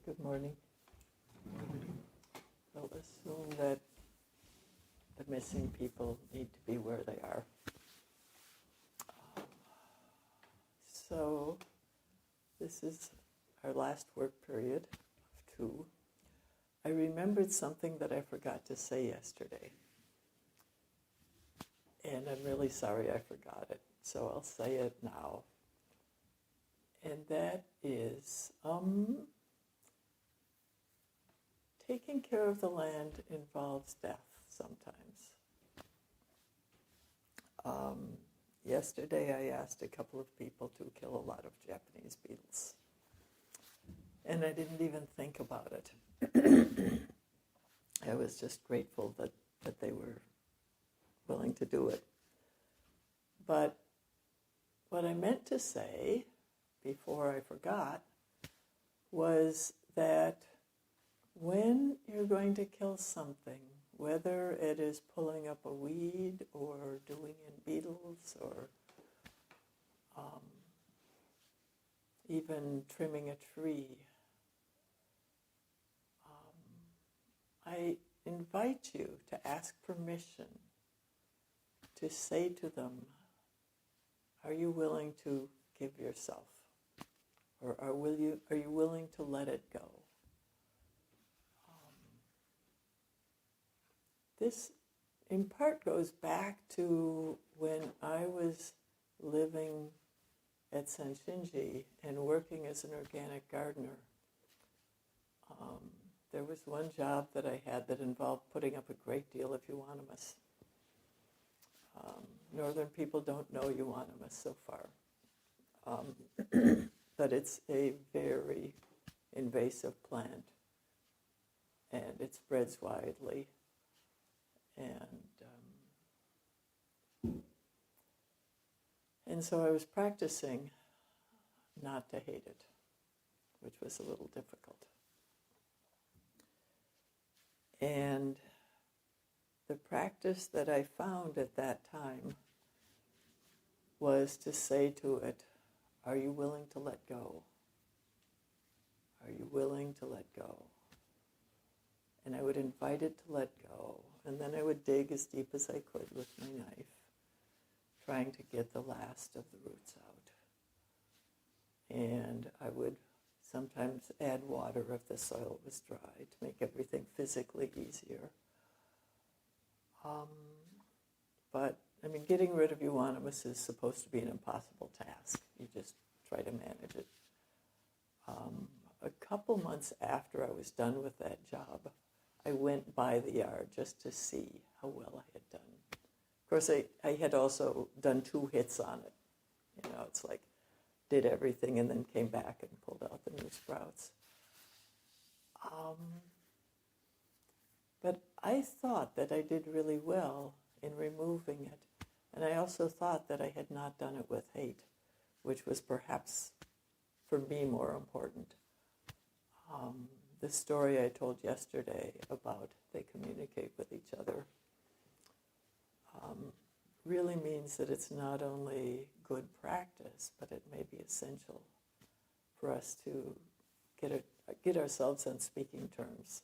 Good morning. We'll assume that the missing people need to be where they are. So this is our last work period of 2. I remembered something that I forgot to say yesterday. And I'm really sorry I forgot it, so I'll say it now. And that is, taking care of the land involves death sometimes. Yesterday I asked a couple of people to kill a lot of Japanese beetles. And I didn't even think about it. I was just grateful that they were willing to do it. But what I meant to say, before I forgot, was that when you're going to kill something, whether it is pulling up a weed or doing in beetles or even trimming a tree, I invite you to ask permission to say to them, are you willing to give yourself? Or are you willing to let it go? This, in part, goes back to when I was living at Senshinji and working as an organic gardener. There was one job that I had that involved putting up a great deal of euonymus. Northern people don't know euonymus so far. But it's a very invasive plant, and it spreads widely. And so I was practicing not to hate it, which was a little difficult. And the practice that I found at that time was to say to it, are you willing to let go? Are you willing to let go? And I would invite it to let go. And then I would dig as deep as I could with my knife, trying to get the last of the roots out. And I would sometimes add water if the soil was dry to make everything physically easier. But, getting rid of euonymus is supposed to be an impossible task. You just try to manage it. A couple months after I was done with that job, I went by the yard just to see how well I had done. Of course, I had also done 2 hits on it. It's like, did everything and then came back and pulled out the new sprouts. But I thought that I did really well in removing it. And I also thought that I had not done it with hate, which was perhaps, for me, more important. The story I told yesterday about they communicate with each other really means that it's not only good practice, but it may be essential for us to get ourselves on speaking terms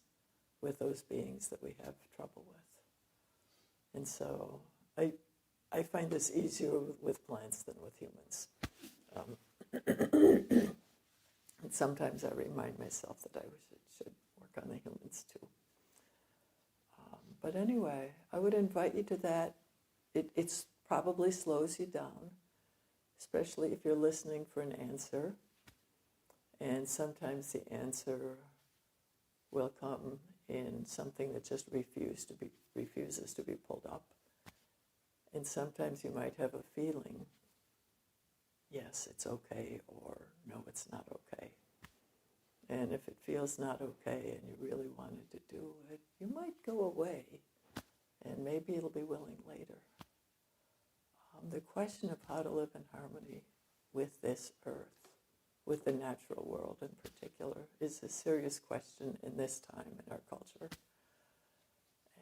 with those beings that we have trouble with. And so I find this easier with plants than with humans. And sometimes I remind myself that I should work on the humans too. But anyway, I would invite you to that. It probably slows you down, especially if you're listening for an answer. And sometimes the answer will come in something that just refuses to be pulled up. And sometimes you might have a feeling, yes, it's okay, or no, it's not okay. And if it feels not okay and you really wanted to do it, you might go away, and maybe it'll be willing later. The question of how to live in harmony with this earth, with the natural world in particular, is a serious question in this time in our culture.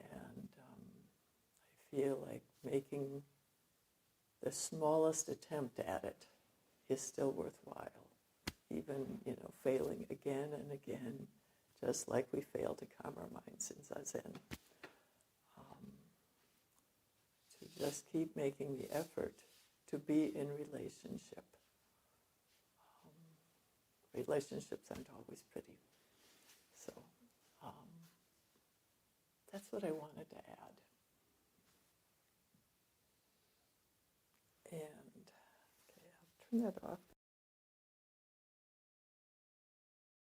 And I feel like making the smallest attempt at it is still worthwhile. even, failing again and again, just like we fail to calm our minds in Zazen. To just keep making the effort to be in relationship. Relationships aren't always pretty. So that's what I wanted to add. And, okay, I'll turn that off.